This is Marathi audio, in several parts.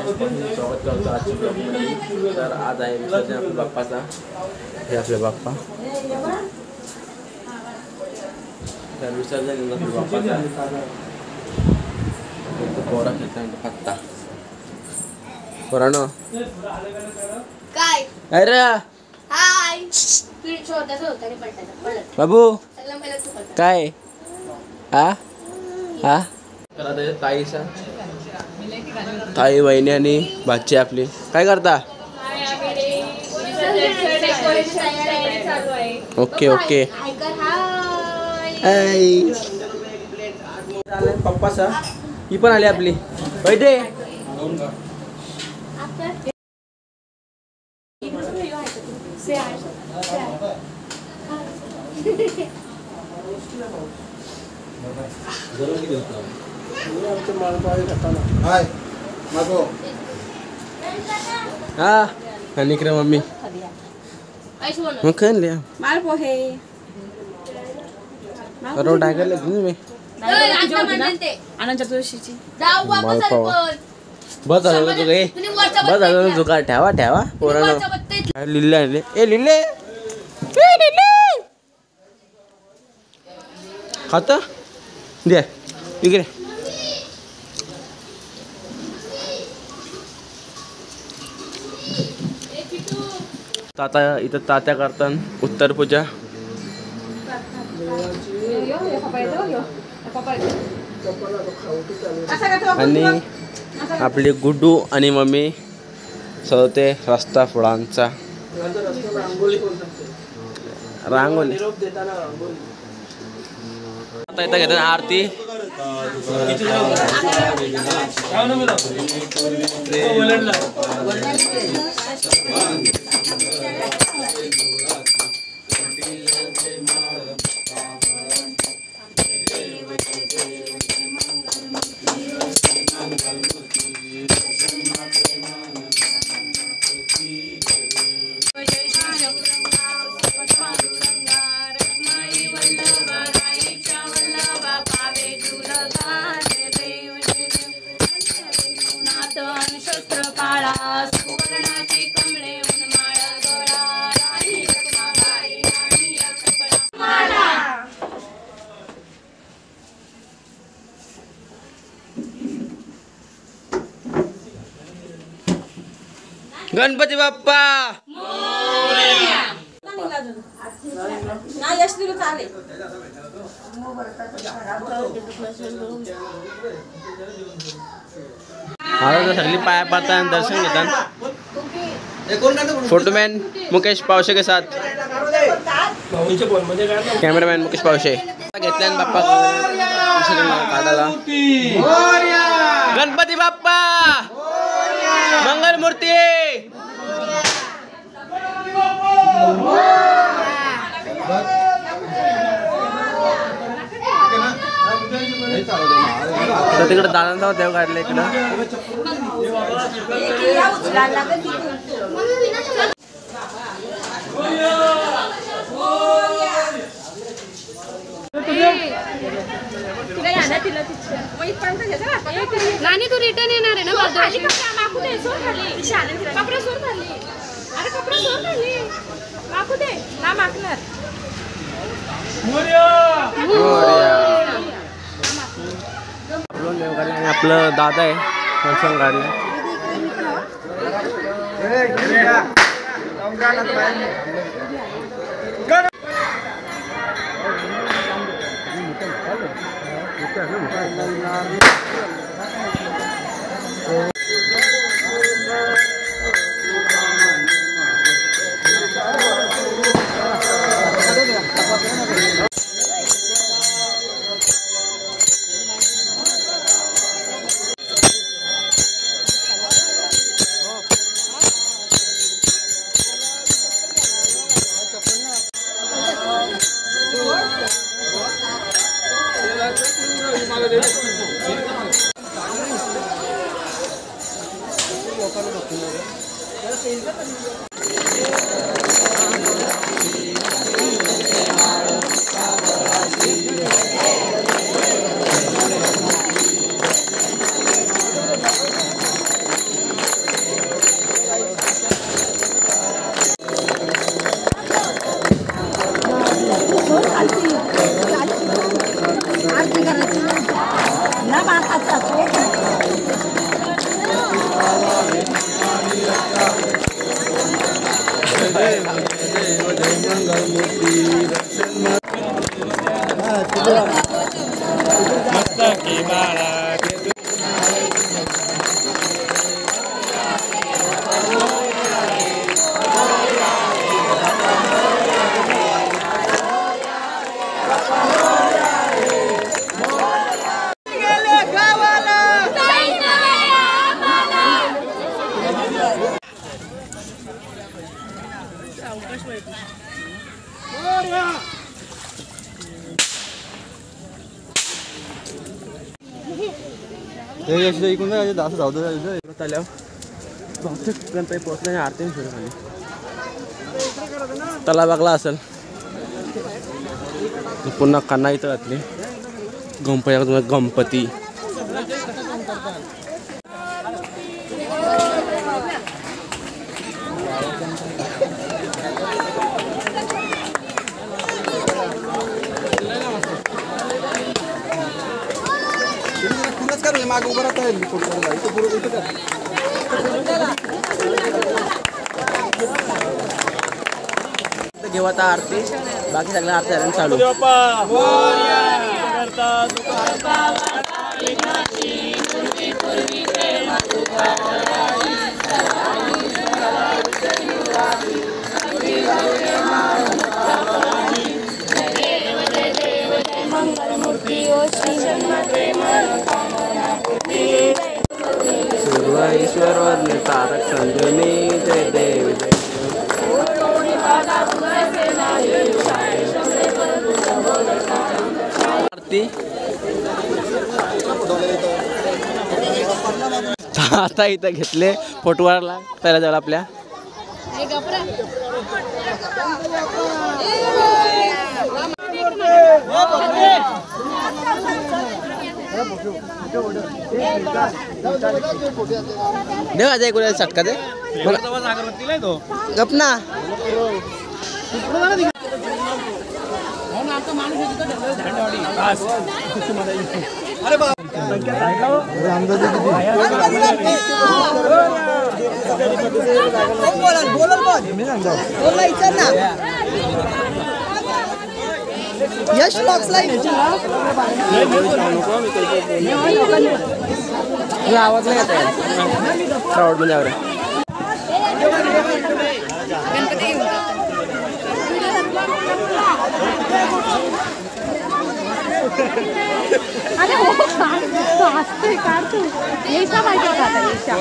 स्वागत करतो आजच्या ब्लॉगमध्ये. तर आज आहे विसर्जन आपल्या बाप्पाचा. हे आपले बाप्पा. तर विसर्जन आपल्या बाप्पाचा. पोरा खेळता पत्ता पोरानो काय अरे हाय बाबू काय हा हा. तर आता ताईचा ताई वहिनी आणि भाची आपली काय करता. ओके ओके पप्पा सा ही पण आली आपली वैदे. हा आणि इकडे मम्मी मग खान लिया माल पोहे रोड टाकायला तुम्ही आनंद चतुर्दशीची बस झालं तू काय बस झालं जुगार ठेवा ठेवा पोरानं लिल्ले आणले ए लिल्ले खात द्या इकडे. ताता इथं तात्या करतात उत्तर पूजा. आणि आपली गुड्डू आणि मम्मी सवते रस्ता फुलांचा रांगोली. आता इथं घेतात आरती. गणपती बाप्पा सगळी पाया पडतात आणि दर्शन घेतात. फोटोमॅन मुकेश पावशे के साथ कॅमेरामॅन मुकेश पावशे घेतल्या बाप्पा काढायला. गणपती बाप्पा मंगल मूर्ती. तिकडे दादांचा देव काढले इकडं. नानी तू रिटर्न येणार आहे ना. आपलं दादा आहे दर्शन काढलं. इकडून असं धावतो आल्यावर बहुतेक गणपती पोहोचले आणि आरती सुरू झाली. तला बघला असेल पुन्हा कान्हा इथं घातली गणपती माग उभं राहत आहे घेऊ आता आरती. बाकी सगळ्या आरती झाल्या चालू. ईश्वर तारक संजनी जय देव जय आरती. आता इथं घेतले फोटोवाला पहिला जाऊ आपल्या देवा जाय कोणा चटका दे गपना यश बॉक्सला आवाज नाही येत आहे क्राऊड मध्ये आवर अरे हो हसतोय काढ तू येशा पाहिजे होता आता येशा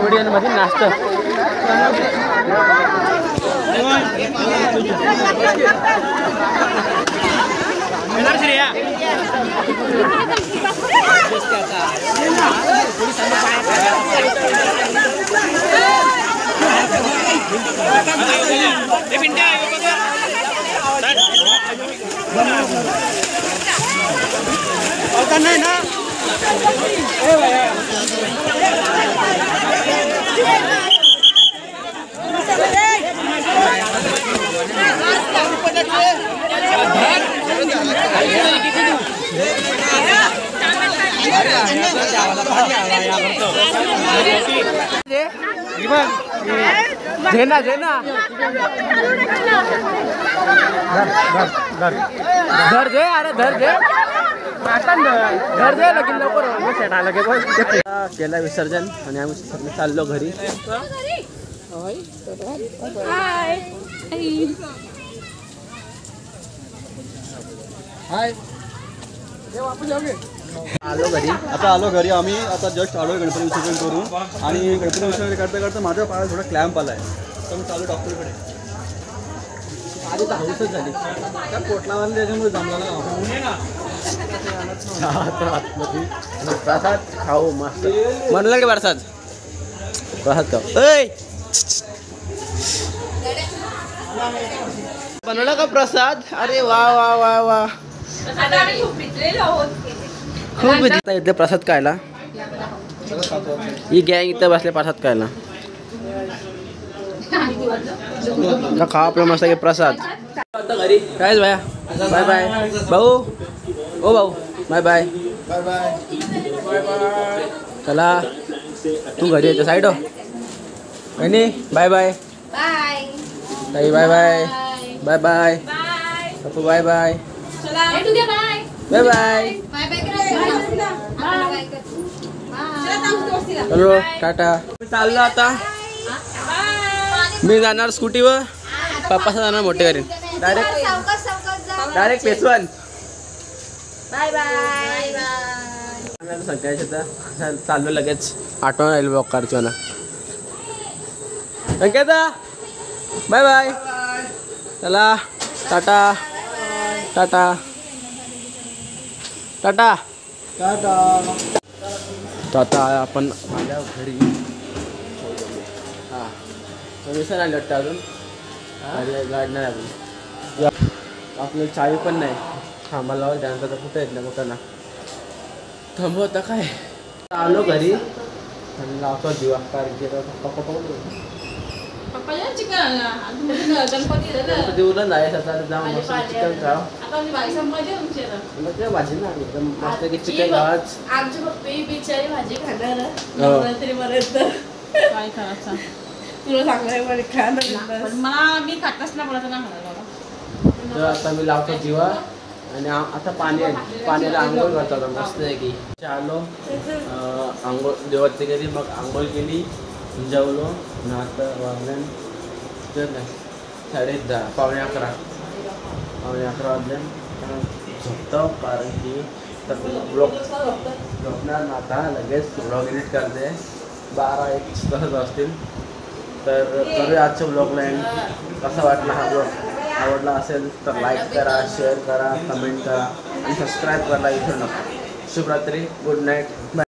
मध्ये नाश्ता नाही ना जेना जेना धर दे अरे धर दे धर दे लगेच लवकर केला विसर्जन आणि आम्ही चाललो घरी. आलो घरी. आता आलो घरी आम्ही. आता जस्ट आलो गणपती विसर्जन करून आणि गणपती विसर्जन करता करता माझ्या पायात थोडा क्लॅम्प आला आहे तर मी चालू डॉक्टरकडे. आधी तर हाऊसच झाली त्या पोटलावाला त्याच्यामुळे जमला ना प्रसाद खाऊ मस्त म्हणलं की प्रसाद प्रसाद खाऊ. बनवला का प्रसाद? अरे वा वा वा वा, खूप इथे प्रसाद खायला. ही गँग इथं बसले प्रसाद खायला. खा आपलं मस्त प्रसाद. काय भया, बाय बाय भाऊ. ओ भाऊ, बाय बाय. चला तू घरी येतो साईड हो. बहिणी बाय बाय. ताई bye bye. Bye bye Pappu. Bye bye. Bye bye. चलो टाटा. चाललो आता. मी जाणार स्कूटीवर, पप्पा जाणार मोठे घरी. डायरेक्ट पेसवन. Bye bye. संकेत चाललो लगेच. आठवण राहील ब्लॉक कारची मला. संकेता बाय बाय. चला टाटा टाटा टाटा टाटा. तर आता आपण माझ्या घरी. हां विसर आले वाटतं अजून. अरे गाडी नाही अजून. आपल्याला चावी पण नाही. थांबायला लावा त्यानंतर तर कुठे येत नाही मोठ्याला. थांबू आता काय. आलो घरी आणि लावतो दिवा. कारण की गणपती उरण जायचं आता. जाऊन मस्त चिकन खाव. मग ते भाजी ना एकदम मस्त की चिकन खावाच. आमची पप्पी बिचारी भाजी खाणार नवरात्रीपर्यंत. काय करायचं तुला सांगाय खाणार. मला मी खातच ना बोलायचं ना खाणार. तर आता मी लावतो दिवा आणि आता पाण्याला आंघोळ करतो मस्त आहे की. आलो आंघोळ देवाची केली, मग आंघोळ केली, जेवलो. आणि आता वाजले तर नाही 10:30 पावणे 11 वाजले. झोपतो कारण की तर ब्लॉग झोपणार ना आता. लगेच ब्लॉग एडिट करते. 12-1 तास असतील. तर करूया आजच्या ब्लॉगला एंड. कसा वाटला हा ब्लॉग? आवडला असेल तर लाईक करा, शेअर करा, कमेंट करा आणि सबस्क्राईब करायला विसरू नका. शुभरात्री. Good night. बाय.